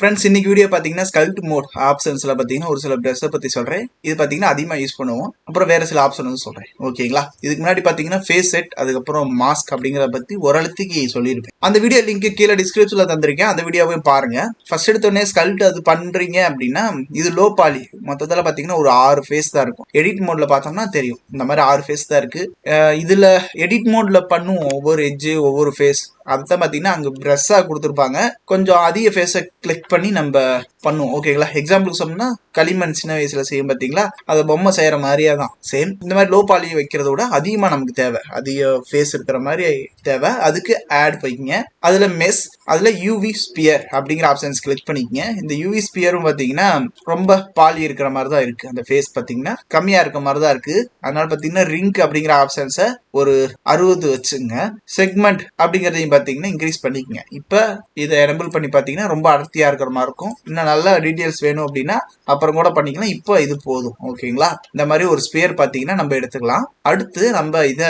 Friends இன்னைக்கு video பார்த்தீங்கன்னா ஸ்கல்ட் mode ஆப்ஷன்ஸ்ல பார்த்தீங்கன்னா ஒரு சில ப்ரெஷ்ஷை பற்றி சொல்கிறேன். இது பார்த்தீங்கன்னா அதிகமாக யூஸ் பண்ணுவோம். அப்புறம் வேற சில ஆப்ஷன் வந்து சொல்கிறேன். ஓகேங்களா? இதுக்கு முன்னாடி பார்த்தீங்கன்னா ஃபேஸ் செட் அதுக்கப்புறம் மாஸ்க் அப்படிங்கிறத பற்றி ஓரளவுக்கு சொல்லியிருப்பேன். அந்த வீடியோ லிங்க் கீழே டிஸ்கிரிப்ஷன்ல தந்திருக்கேன். அந்த வீடியோவையும் பாருங்க. ஃபர்ஸ்ட் எடுத்தோடனே ஸ்கல்ட் அது பண்றீங்க அப்படின்னா இது லோ பாலி மொத்தத்தில் பார்த்தீங்கன்னா ஒரு 6 ஃபேஸ் தான் இருக்கும். எடிட் மோட்ல பார்த்தோம்னா தெரியும் இந்த மாதிரி 6 ஃபேஸ் தான் இருக்கு. இதுல எடிட் மோட்ல பண்ணுவோம் ஒவ்வொரு எட்ஜ் ஒவ்வொரு ஃபேஸ் அதுதான் பார்த்தீங்கன்னா அங்கே ப்ரெஷ்ஷா கொடுத்துருப்பாங்க. கொஞ்சம் அதிக ஃபேஸை கிளிக் பண்ணி நம்ம பண்ணுவோம். ஓகேங்களா? எக்ஸாம்பிளுக்கு சொன்னா களிமண் சின்ன வயசுல செய்யும் பார்த்தீங்களா, அதை பொம்மை செய்யற மாதிரியே தான் சேம். இந்த மாதிரி லோ பாலி வைக்கிறத விட அதிகமாக நமக்கு தேவை, அதிக ஃபேஸ் இருக்கிற மாதிரி தேவை. அதுக்கு ஆட் வைக்கிங்க. அதுல மெஸ், அதுல யூவி ஸ்பியர் அப்படிங்கிற ஆப்ஷன்ஸ் கிளிக் பண்ணிக்கங்க. இந்த யூவி ஸ்பியரும் பார்த்தீங்கன்னா ரொம்ப பாலி இருக்கிற மாதிரி தான் இருக்கு. அந்த ஃபேஸ் பார்த்தீங்கன்னா கம்மியா இருக்க மாதிரி தான் இருக்கு. அதனால பார்த்தீங்கன்னா ரிங்க் அப்படிங்கிற ஆப்ஷன்ஸை ஒரு 60 வச்சுங்க. செக்மெண்ட் அப்படிங்கிறதையும் பார்த்தீங்கன்னா இன்க்ரீஸ் பண்ணிக்கங்க. இப்போ இதை எனபிள் பண்ணி பார்த்தீங்கன்னா ரொம்ப அடர்த்தியா இருக்கிற மாதிரி இருக்கும். இன்னும் நல்ல டீட்டெயில்ஸ் வேணும் அப்படின்னா அப்புறம் கூட பண்ணிக்கலாம். இப்போ இது போதும். ஓகேங்களா? இந்த மாதிரி ஒரு ஸ்பியர் பார்த்தீங்கன்னா நம்ம எடுத்துக்கலாம். அடுத்து நம்ம இதை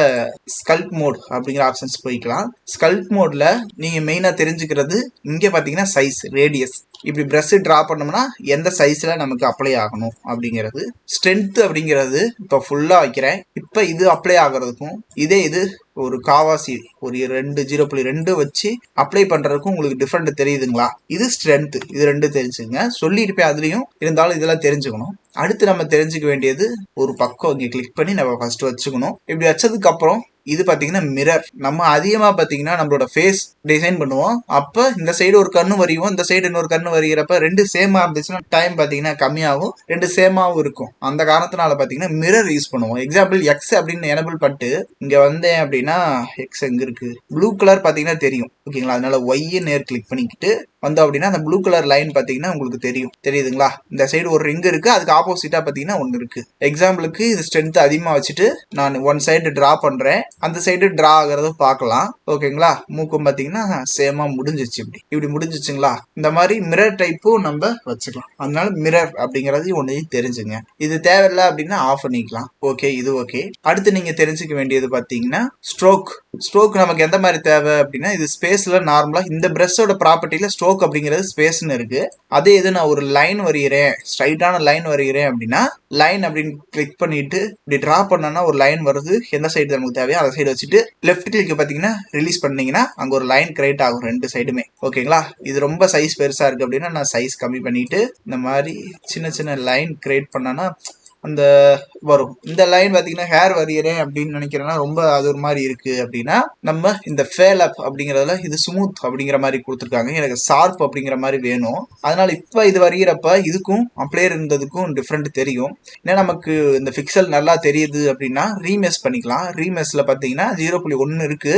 ஸ்கல்ட் மோட் அப்படிங்கிற ஆப்ஷன்ஸ் போய்க்கலாம். ஸ்கல்ட் மோட்ல நீங்க மெயினா தெரிஞ்சுக்கிறது இங்க பார்த்தீங்கன்னா சைஸ், ரேடியஸ். இப்படி பிரஷ் டிரா பண்ணோம்னா எந்த சைஸ்ல நமக்கு அப்ளை ஆகணும் அப்படிங்கிறது. ஸ்ட்ரென்த் அப்படிங்கிறது இப்போ ஃபுல்லா வைக்கிறேன். இப்போ இது அப்ளை ஆகிறதுக்கும் இது ஒரு காவாசி ஒரு 0.2 வச்சு அப்ளை பண்றதுக்கும் உங்களுக்கு டிஃபரெண்ட் தெரியுதுங்களா? இது ஸ்ட்ரென்த். இது ரெண்டு தெரிஞ்சுங்க. சொல்லியிருப்பேன் அதுலயும், இருந்தாலும் இதெல்லாம் தெரிஞ்சுக்கணும். அடுத்து நம்ம தெரிஞ்சுக்க வேண்டியது ஒரு பக்கம் இங்க கிளிக் பண்ணி நம்ம ஃபர்ஸ்ட் வச்சுக்கணும். இப்படி வச்சதுக்கு அப்புறம் இது பாத்தீங்கன்னா மிரர். நம்ம அதிகமா பாத்தீங்கன்னா நம்மளோட ஃபேஸ் டிசைன் பண்ணுவோம். அப்ப இந்த சைடு ஒரு கண்ணு வரையும், இந்த சைடு இன்னொரு கண்ணு வரைகிறப்ப ரெண்டு சேமா இருந்துச்சுன்னா டைம் பாத்தீங்கன்னா கம்மியாகும், ரெண்டு சேமாவும் இருக்கும். அந்த காரணத்தினால பாத்தீங்கன்னா மிரர் யூஸ் பண்ணுவோம். எக்ஸாம்பிள் எக்ஸ் அப்படின்னு எனபிள் பண்ணிட்டு இங்க வந்தேன் அப்படின்னா எக்ஸ் எங்க இருக்கு, ப்ளூ கலர் பாத்தீங்கன்னா தெரியும். ஓகேங்களா? அதனால ஒய்யை நேர் கிளிக் பண்ணிக்கிட்டு வந்தோம் அப்படின்னா அந்த ப்ளூ கலர் லைன் பாத்தீங்கன்னா உங்களுக்கு தெரியுதுங்களா? இந்த சைடு ஒரு ரிங் இருக்கு, அதுக்கு ஆப்போசிட்டா பாத்தீங்கன்னா ஒன்னு இருக்கு. எக்ஸாம்பிளுக்கு இது ஸ்ட்ரென்த் அதிகமா வச்சுட்டு நான் ஒன் சைடு டிரா பண்றேன், அந்த சைடு டிரா ஆகிறத பார்க்கலாம். ஓகேங்களா? மூக்கம் பாத்தீங்கன்னா சேமா முடிஞ்சிச்சு. இப்படி முடிஞ்சிச்சுங்களா? இந்த மாதிரி மிரர் டைப்பும் நம்ம வச்சுக்கலாம். அதனால மிரர் அப்படிங்கறது ஒன்னையும் தெரிஞ்சுங்க. இது தேவையில்லை அப்படின்னா ஆஃப் பண்ணிக்கலாம். ஓகே, இது ஓகே. அடுத்து நீங்க தெரிஞ்சுக்க வேண்டியது பாத்தீங்கன்னா ஸ்ட்ரோக். ஸ்ட்ரோக் நமக்கு எந்த மாதிரி தேவை அப்படின்னா இது ஸ்பேஸ்ல நார்மலா இந்த பிரஷோட ப்ராப்பர்ட்டியில ஸ்ட்ரோக் அப்படிங்கிறது ஸ்பேஸ்னு இருக்கு. அதே இது நான் ஒரு லைன் வரைகிறேன், ஸ்ட்ரைட்டான லைன் வரைகிறேன் அப்படின்னா லைன் அப்படின்னு கிளிக் பண்ணிட்டு இப்படி டிரா பண்ணனா ஒரு லைன் வருது. எந்த சைடு நமக்கு தேவையோ அந்த சைடு வச்சுட்டு லெஃப்ட் கிளிக் பாத்தீங்கன்னா ரிலீஸ் பண்ணீங்கன்னா அங்க ஒரு லைன் கிரியேட் ஆகும் ரெண்டு சைடுமே. ஓகேங்களா? இது ரொம்ப சைஸ் பெருசா இருக்கு அப்படின்னா நான் சைஸ் கம்மி பண்ணிட்டு இந்த மாதிரி சின்ன சின்ன லைன் கிரியேட் பண்ணனா அந்த வரும். இந்த லைன் பாத்தீங்கன்னா ஹேர் வரையறேன் அப்படின்னு நினைக்கிறேன்னா ரொம்ப அது ஒரு மாதிரி இருக்கு அப்படின்னா நம்ம இந்த ஃபேல் அப் அப்படிங்கறதுல இது ஸ்மூத் அப்படிங்கிற மாதிரி கொடுத்துருக்காங்க. எனக்கு ஷார்ப் அப்படிங்கிற மாதிரி வேணும். அதனால இப்ப இது வரைகிறப்ப இதுக்கும் அப்படியே இருந்ததுக்கும் டிஃப்ரெண்ட் தெரியும். ஏன்னா நமக்கு இந்த பிக்சல் நல்லா தெரியுது அப்படின்னா ரீமெஸ் பண்ணிக்கலாம். ரீமெஸ்ல பாத்தீங்கன்னா 0.1 இருக்கு,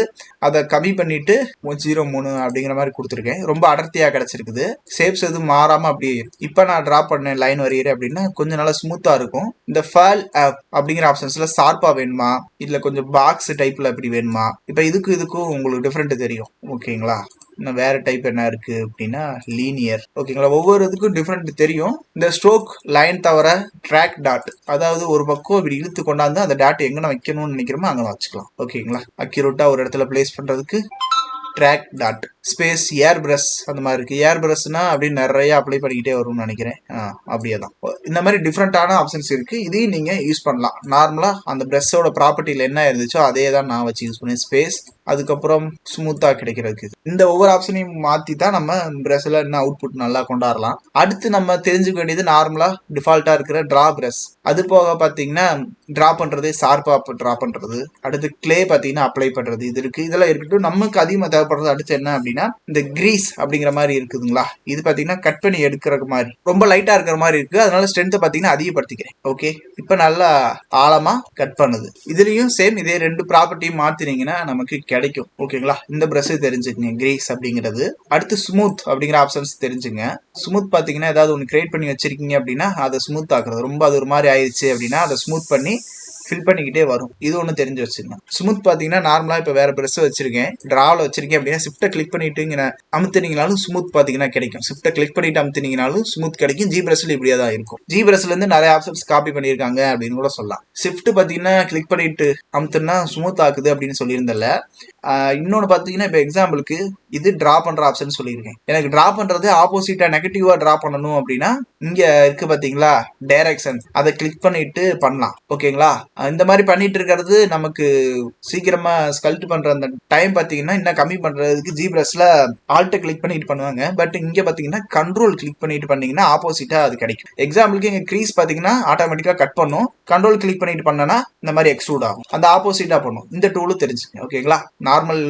அதை கம்மி பண்ணிட்டு 0.3 அப்படிங்கிற மாதிரி கொடுத்துருக்கேன். ரொம்ப அடர்த்தியா கிடைச்சிருக்குது. ஷேப்ஸ் எதுவும் மாறாம அப்படியே. இப்ப நான் டிரா பண்ணேன் லைன் வரைகிறேன் அப்படின்னா கொஞ்சம் நல்லா ஸ்மூத்தா இருக்கும். இந்த ஃபேல் அப் அப்படிங்கிற ஆப்ஷன்ஸ்ல ஷார்ப்பா வேணுமா இல்ல கொஞ்சம் பாக்ஸ் டைப்ல எப்படி வேணுமா, இப்ப இதுக்கும் உங்களுக்கு டிஃபரெண்ட் தெரியும். ஓகேங்களா? இன்னும் வேற டைப் என்ன இருக்கு அப்படின்னா லீனியர். ஓகேங்களா? ஒவ்வொரு இதுக்கும் டிஃபரெண்ட் தெரியும். இந்த ஸ்ட்ரோக் லைன் தவிர ட்ராக் டாட், அதாவது ஒரு பக்கம் இப்படி இழுத்து கொண்டாந்து அந்த டாட் எங்க வைக்கணும்னு நினைக்கிறோமோ அங்க வச்சுக்கலாம். ஓகேங்களா? அக்யூரேட்டா ஒரு இடத்துல பிளேஸ் பண்றதுக்கு ட்ராக் டாட். ஸ்பேஸ் ஏர் பிரஷ் அந்த மாதிரி இருக்கு. ஏர் பிரஷ்னா அப்படின்னு நிறைய அப்ளை பண்ணிக்கிட்டே வரும்னு நினைக்கிறேன். அப்படியே தான் இந்த மாதிரி டிஃப்ரெண்டான ஆப்ஷன்ஸ் இருக்கு. இதையும் நீங்க யூஸ் பண்ணலாம். நார்மலா அந்த பிரஷோட ப்ராப்பர்ட்டியில என்ன இருந்துச்சோ அதே தான் நான் வச்சு யூஸ் பண்ணேன். ஸ்பேஸ் அதுக்கப்புறம் ஸ்மூத்தா கிடைக்கிறதுக்கு இந்த ஒவ்வொரு ஆப்ஷனையும் மாத்தி தான் நம்ம பிரஷ்ல என்ன அவுட்புட் நல்லா கொண்டாடலாம். அடுத்து நம்ம தெரிஞ்சுக்க வேண்டியது நார்மலா டிஃபால்ட்டா இருக்கிற டிரா பிரஷ். அது போக பாத்தீங்கன்னா டிரா பண்றது, ஷார்ப்பா டிரா பண்றது, அடுத்து கிளே பாத்தீங்கன்னா அப்ளை பண்றது, இது இருக்கு. இதெல்லாம் இருக்கட்டும். நமக்கு அதிகமா தேவைப்படுறது அடுத்து என்ன அப்படின்னா இந்த கிரீஸ் அப்படிங்கிற மாதிரி இருக்குதுங்களா? இது பாத்தீங்கன்னா கட் பண்ணி எடுக்கிற மாதிரி ரொம்ப லைட்டா இருக்கிற மாதிரி இருக்கு. அதனால ஸ்ட்ரென்த் பாத்தீங்கன்னா அதிகப்படுத்திக்கிறேன். ஓகே, இப்ப நல்லா ஆழமா கட் பண்ணுது. இதுலயும் சேம் இதே ரெண்டு ப்ராப்பர்ட்டியும் மாத்தினீங்கன்னா நமக்கு கிடைக்கும். ஓகேங்களா? இந்த பிரஷ் தெரிஞ்சுக்கங்க கிரீஸ் அப்படிங்கிறது. அடுத்து ஸ்மூத் அப்படிங்கிற ஆப்ஷன்ஸ் தெரிஞ்சுங்க. ஸ்மூத் பாத்தீங்கன்னா ஏதாவது ஒன்று கிரியேட் பண்ணி வச்சிருக்கீங்க அப்படின்னா அதை ஸ்மூத் ஆக்குறது. ரொம்ப அது ஒரு மாதிரி ஆயிடுச்சு அப்படின்னா அதை ஸ்மூத் பண்ணி ஃபில் பண்ணிக்கிட்டே வரும். இது ஒன்று தெரிஞ்சு வச்சுருங்க. ஸ்மூத் பார்த்தீங்கன்னா நார்மலாக இப்போ வேறு ப்ரெஸ் வச்சிருக்கேன், ட்ராவில் வச்சிருக்கேன் அப்படின்னா ஷிஃப்ட்டை கிளிக் பண்ணிட்டு அமுத்துனீங்கனாலும் ஸ்மூத் பார்த்தீங்கன்னா கிடைக்கும். ஷிஃப்ட்டை கிளிக் பண்ணிட்டு அமுத்துனீங்கனாலும் ஸ்மூத் கிடைக்கும். ஜி ப்ரெஸ்ல இப்படியே தான் இருக்கும். ஜி ப்ரெஸ்லேருந்து நிறைய ஆப்ஷன்ஸ் காப்பி பண்ணியிருக்காங்க அப்படின்னு கூட சொல்லலாம். ஷிஃப்ட் பார்த்தீங்கன்னா கிளிக் பண்ணிட்டு அமுத்துனா ஸ்மூத் ஆக்குது அப்படின்னு சொல்லியிருந்தல. இன்னொன்று பார்த்தீங்கன்னா இப்போ எக்ஸாம்பிளுக்கு இது ட்ரா பண்ணுற ஆப்ஷன் சொல்லியிருக்கேன். எனக்கு ட்ரா பண்ணுறது ஆப்போசிட்டாக நெகட்டிவாக ட்ரா பண்ணணும் அப்படின்னா இங்கே இருக்கு பார்த்தீங்களா டைரக்ஷன், அதை கிளிக் பண்ணிட்டு பண்ணலாம். ஓகேங்களா, இந்த மாதிரி பண்ணிட்டு இருக்கிறது நமக்கு சீக்கிரமா ஸ்கல்ட் பண்ற அந்த டைம் பார்த்தீங்கன்னா இன்னும் கம்மி பண்றதுக்கு ஜி ப்ரஷ்ல ஆல்ட்டை கிளிக் பண்ணிட்டு பண்ணுவாங்க. பட் இங்கே பார்த்தீங்கன்னா கண்ட்ரோல் கிளிக் பண்ணிட்டு பண்ணீங்கன்னா ஆப்போசிட்டா அது கிடைக்கும். எக்ஸாம்பிளுக்கு இங்கே க்ரீஸ் பார்த்தீங்கன்னா ஆட்டோமேட்டிக்காக கட் பண்ணும். கண்ட்ரோல் கிளிக் பண்ணிட்டு பண்ணனா இந்த மாதிரி எக்ஸ்ட்ரூட் ஆகும். அந்த ஆப்போசிட்டா பண்ணும். இந்த டூலும் தெரிஞ்சுங்க. ஓகேங்களா, நார்மல்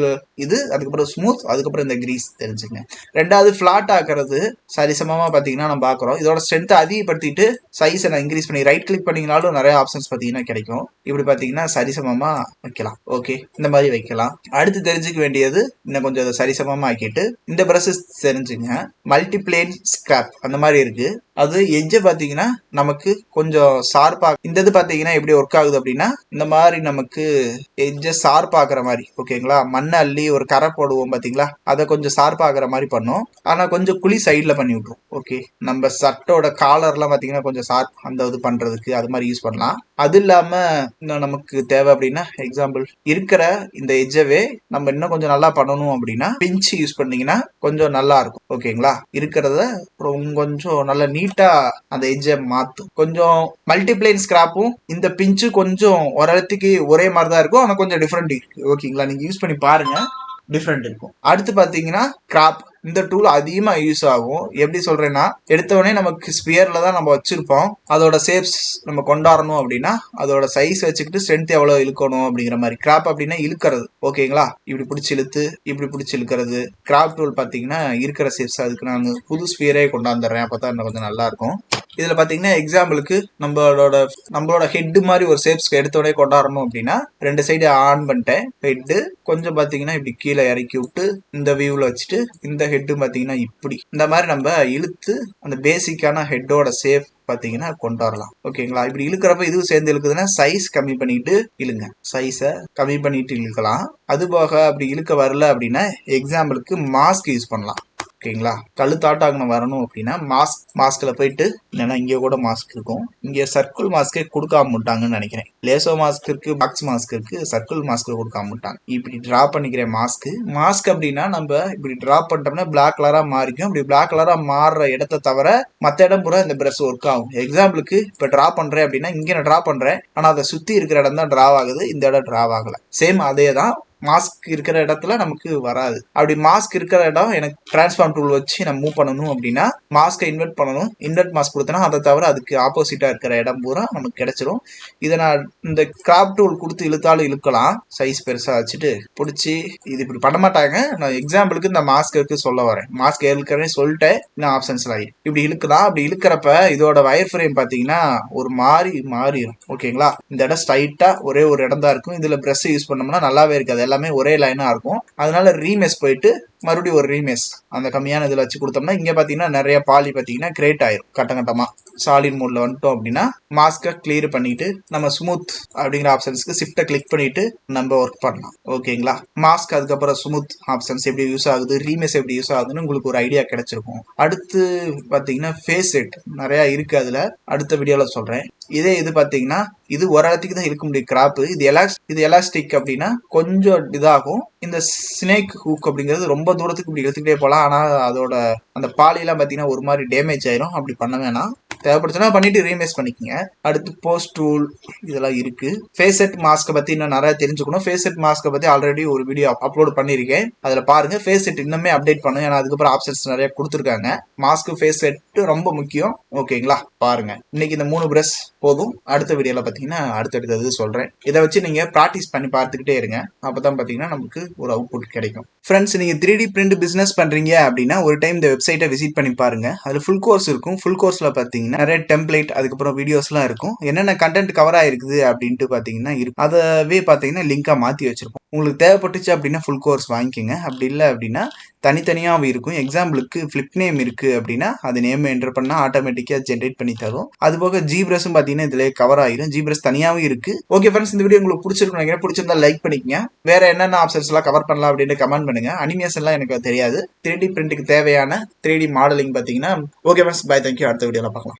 இது, அதுக்கப்புறம் ஸ்மூத், அதுக்கப்புறம் இந்த கிரீஸ் தெரிஞ்சுங்க. ரெண்டாவது ஃபிளாட் ஆக்குறது சரிசமமா பார்த்தீங்கன்னா நம்ம பார்க்குறோம். இதோட ஸ்ட்ரென்த்தை அதிகப்படுத்திட்டு சைஸை நான் இன்க்ரீஸ் பண்ணி ரைட் கிளிக் பண்ணிங்கனாலும் நிறைய ஆப்ஷன்ஸ் பார்த்தீங்கன்னா கிடைக்கும். இப்படி பார்த்தீங்கன்னா சரிசமமா வைக்கலாம். ஓகே, இந்த மாதிரி வைக்கலாம். அடுத்து தெரிஞ்சுக்க வேண்டியது இன்னும் கொஞ்சம் அதை சரிசமமா ஆக்கிட்டு இந்த ப்ரஷஸ் தெரிஞ்சுங்க. மல்டிப்ளேன் ஸ்கிராப் அந்த மாதிரி இருக்கு. அது எட்ஜை பார்த்தீங்கன்னா நமக்கு கொஞ்சம் ஷார்ப்பா, இந்த இது பார்த்தீங்கன்னா எப்படி ஒர்க் ஆகுது அப்படின்னா இந்த மாதிரி நமக்கு எட்ஜை ஷார்ப் ஆக்குற மாதிரி. ஓகேங்களா, மண்ணை அள்ளி ஒரு கரை போடுவோம் பார்த்தீங்களா, அதை கொஞ்சம் ஷார்ப் ஆகுற மாதிரி பண்ணும். ஆனால் கொஞ்சம் குழி சைடில் பண்ணி விட்டுரும். ஓகே, நம்ம ஷர்ட்டோட காலர்லாம் பார்த்தீங்கன்னா கொஞ்சம் ஷார்ப் அந்த இது பண்ணுறதுக்கு அது மாதிரி யூஸ் பண்ணலாம். அது இல்லாமல் இன்னும் நமக்கு தேவை அப்படின்னா எக்ஸாம்பிள் இருக்கிற இந்த எட்ஜவே நம்ம இன்னும் கொஞ்சம் நல்லா பண்ணணும் அப்படின்னா பிஞ்ச் யூஸ் பண்ணீங்கன்னா கொஞ்சம் நல்லா இருக்கும். ஓகேங்களா, இருக்கிறத கொஞ்சம் நல்லா நீட்டா அந்த எட்ஜை மாத்தும். கொஞ்சம் மல்டிப்ளைன் ஸ்கிராப்பும் இந்த பிஞ்சு கொஞ்சம் ஓரளவுக்கு ஒரே மாதிரி தான் இருக்கும், ஆனால் கொஞ்சம் டிஃப்ரெண்ட் இருக்கு. ஓகேங்களா, நீங்க யூஸ் பண்ணி பாருங்க, டிஃப்ரெண்ட் இருக்கும். அடுத்து பாத்தீங்கன்னா கிராப், இந்த டூல் அதிகமா யூஸ் ஆகும். எப்படி சொல்றேன்னா எடுத்தவொடனே நமக்கு ஸ்பியர்ல தான் நம்ம வச்சிருப்போம், அதோட ஷேப்ஸ் நம்ம கொண்டாடணும் அப்படின்னா அதோட சைஸ் வச்சுக்கிட்டு ஸ்ட்ரென்த் எவ்வளவு இழுக்கணும் அப்படிங்கிற மாதிரி. கிராப் அப்படின்னா இழுக்கிறது. ஓகேங்களா, இப்படி பிடிச்சி இழுத்து இப்படி பிடிச்சி இழுக்கிறது. கிராப் டூல் பாத்தீங்கன்னா இருக்கிற ஷேப்ஸ் அதுக்கு நான் புது ஸ்பியரே கொண்டாந்துடுறேன், அப்பதான் இன்னும் கொஞ்சம் நல்லா இருக்கும். இதுல பாத்தீங்கன்னா எக்ஸாம்பிளுக்கு நம்மளோட ஹெட் மாதிரி ஒரு ஷேப்ஸ்க்கு எடுத்தோடனே கொண்டாடணும் அப்படின்னா ரெண்டு சைடு ஆன் பண்ணிட்டேன். ஹெட்டு கொஞ்சம் பாத்தீங்கன்னா இப்படி கீழே இறக்கி விட்டு இந்த வியூல வச்சுட்டு இந்த ஹெட்டு பாத்தீங்கன்னா இப்படி இந்த மாதிரி நம்ம இழுத்து அந்த பேசிக்கான ஹெட்டோட ஷேப் பாத்தீங்கன்னா கொண்டு வரலாம். ஓகேங்களா, இப்படி இழுக்கிறப்ப இதுவும் சேர்ந்து இழுக்குதுன்னா சைஸ் கம்மி பண்ணிட்டு இழுங்க. சைஸை கம்மி பண்ணிட்டு இழுக்கலாம். அது போக அப்படி இழுக்க வரல அப்படின்னா எக்ஸாம்பிளுக்கு மாஸ்க் யூஸ் பண்ணலாம். ஓகேங்களா, கழுத்தாட்டாங்க வரணும் அப்படின்னா மாஸ்க்ல போயிட்டு, இல்லைன்னா இங்கே கூட மாஸ்க் இருக்கும், இங்கே சர்க்கிள் மாஸ்கே கொடுக்காம விட்டாங்கன்னு நினைக்கிறேன். லேசோ மாஸ்க் இருக்கு, பாக்ஸ் மாஸ்க் இருக்கு, சர்க்கிள் மாஸ்க் கொடுக்காம விட்டாங்க. இப்படி டிரா பண்ணிக்கிற மாஸ்க் அப்படின்னா நம்ம இப்படி டிரா பண்ணிட்டோம்னா பிளாக் கலரா மாறிக்கும். இப்படி பிளாக் கலரா மாறுற இடத்த தவிர மற்ற இடம் பூரா இந்த பிரஷ் ஒர்க் ஆகும். எக்ஸாம்பிளுக்கு இப்ப டிரா பண்றேன் அப்படின்னா இங்க நான் டிரா பண்றேன், ஆனா அதை சுத்தி இருக்கிற இடம் தான் டிரா ஆகுது, இந்த இடம் டிரா ஆகல. சேம் அதே தான் மாஸ்க் இருக்கிற இடத்துல நமக்கு வராது. அப்படி மாஸ்க் இருக்கிற இடம் எனக்கு டிரான்ஸ்ஃபார்ம் டூல் வச்சு நான் மூவ் பண்ணணும் அப்படின்னா மாஸ்கை இன்வெர்ட் பண்ணணும். இன்வெர்ட் மாஸ்க் கொடுத்தனா அதை தவிர அதுக்கு ஆப்போசிட்டா இருக்கிற இடம் பூரா நமக்கு கிடைச்சிரும். இதை நான் இந்த கிராப் டூல் கொடுத்து இழுத்தாலும் இழுக்கலாம், சைஸ் பெருசா வச்சுட்டு பிடிச்சி. இது இப்படி பண்ண மாட்டாங்க, நான் எக்ஸாம்பிளுக்கு இந்த மாஸ்க்கு சொல்ல வரேன். மாஸ்க் ஏற்கனவே சொல்லிட்டேன், இன்னும் ஆப்ஷன்ஸ்ல இப்படி இழுக்கலாம். அப்படி இழுக்கிறப்ப இதோட வயர் ஃப்ரேம் பாத்தீங்கன்னா ஒரு மாறிடும். ஓகேங்களா, இந்த இடம் ஸ்ட்ரைட்டா ஒரே ஒரு இடம் தான் இருக்கும். இதுல பிரஷ் யூஸ் பண்ணோம்னா நல்லாவே இருக்காது, எல்லாமே ஒரே லைனா இருக்கும். அதனால ரீமேஸ் போயிட்டு மறுபடியும் ஒரு ரீமேஸ் அந்த கம்மியான இதுல வச்சு கொடுத்தோம்னா இங்க பாத்தீங்கன்னா நிறைய பாலி பாத்தீங்கன்னா கிரியேட் ஆயிரும். கட்டமா சாலிட் மோட்ல வந்துட்டோம் அப்படின்னா மாஸ்கை கிளியர் பண்ணிட்டு நம்ம ஸ்மூத் அப்படிங்கிற ஆப்ஷன்ஸ்க்கு ஷிஃப்ட்டை கிளிக் பண்ணிட்டு நம்ம ஒர்க் பண்ணலாம். ஓகேங்களா, மாஸ்க் அதுக்கப்புறம் ஸ்மூத் ஆப்ஷன்ஸ் எப்படி யூஸ் ஆகுது, ரீமேஸ் எப்படி யூஸ் ஆகுதுன்னு உங்களுக்கு ஒரு ஐடியா கிடைச்சிருக்கும். அடுத்து பாத்தீங்கன்னா ஃபேஸ் செட் நிறைய இருக்கு, அதுல அடுத்த வீடியோல சொல்றேன். இது பாத்தீங்கன்னா இது ஒரு இடத்துக்கு தான் இழுக்க முடியும் கிராப். இது எலாஸ்டிக் அப்படின்னா கொஞ்சம் இதாகும். இந்த ஸ்னேக் ஹூக் அப்படிங்கிறது ரொம்ப தூரத்துக்கு இப்படி எடுத்துக்கிட்டே போகலாம், ஆனா அதோட அந்த பாலியெல்லாம் பாத்தீங்கன்னா ஒரு மாதிரி டேமேஜ் ஆயிரும். அப்படி பண்ண வேணாம், தேவைப்படுச்சுன்னா பண்ணிட்டு ரீமேஸ் பண்ணிக்கங்க. அடுத்து போஸ்ட் டூல் இதெல்லாம் இருக்கு. ஃபேஸ் செட் மாஸ்கை பத்தி இன்னும் நிறைய தெரிஞ்சுக்கணும். ஃபேஸ் செட் மாஸ்கை பத்தி ஆல்ரெடி ஒரு வீடியோ அப்லோட் பண்ணிருக்கேன், அதுல பாருங்க. ஃபேஸ் செட் இன்னுமே அப்டேட் பண்ணும், ஏன்னா அதுக்கப்புறம் ஆப்ஷன்ஸ் நிறைய கொடுத்துருக்காங்க. மாஸ்க் ஃபேஸ் செட் ரொம்ப முக்கியம். ஓகேங்களா, பாருங்க. இன்னைக்கு இந்த 3 பிரஷ் போதும். அடுத்த வீடியோல பாத்தீங்கன்னா அடுத்தடுத்தது சொல்றேன். இதை வச்சு நீங்க ப்ராக்டிஸ் பண்ணி பார்த்துக்கிட்டே இருங்க, அப்பதான் பாத்தீங்கன்னா நமக்கு ஒரு அவுட்புட் கிடைக்கும். ஃப்ரெண்ட்ஸ், நீங்க 3D பிரிண்ட் பிசினஸ் பண்றீங்க அப்படின்னா ஒரு டைம் இந்த வெப்சைட்டை விசிட் பண்ணி பாருங்க. அதுல ஃபுல் கோர்ஸ் இருக்கும். ஃபுல் கோர்ஸ்ல பாத்தீங்கன்னா நிறைய டெம்ப்ளேட் அதுக்கப்புறம் வீடியோஸ்லாம் இருக்கும். என்னென்ன கண்டென்ட் கவர் ஆயிருக்குது அப்படின்ட்டு பாத்தீங்கன்னா அதவே பாத்தீங்கன்னா லிங்கா மாத்தி வச்சிருப்போம். உங்களுக்கு தேவைப்பட்டுச்சு அப்படின்னா ஃபுல் கோர்ஸ் வாங்கிக்கோங்க. அப்படி இல்லை அப்படின்னா தனித்தனியாகவும் இருக்கும். எக்ஸாம்பிளுக்கு ஃபிளிப் நேம் இருக்குது அப்படின்னா அது நேம் என்டர் பண்ணால் ஆட்டோமேட்டிக்காக ஜென்ரேட் பண்ணி தரும். அதுபோக ஜிப்ரஸும் பார்த்தீங்கன்னா இதில் கவர் ஆயிரும். ஜிப்ரஸ் தனியாகவும் இருக்குது. ஓகே ஃப்ரெண்ட்ஸ், இந்த வீடியோ உங்களுக்கு பிடிச்சிருக்கும் நினைக்கிறேன். பிடிச்சிருந்தா லைக் பண்ணிக்கங்க. வேற என்னென்ன ஆப்ஷன்ஸ் எல்லாம் கவர் பண்ணலாம் அப்படின்னு கமெண்ட் பண்ணுங்க. அனிமேஷன்லாம் எனக்கு தெரியாது. 3D பிரிண்ட்டுக்கு தேவையான 3D மாடலிங் பார்த்தீங்கன்னா ஓகே ஃப்ரெண்ட்ஸ், பை, தேங்க்யூ. அடுத்த வீடியோவில் பார்க்கலாம்.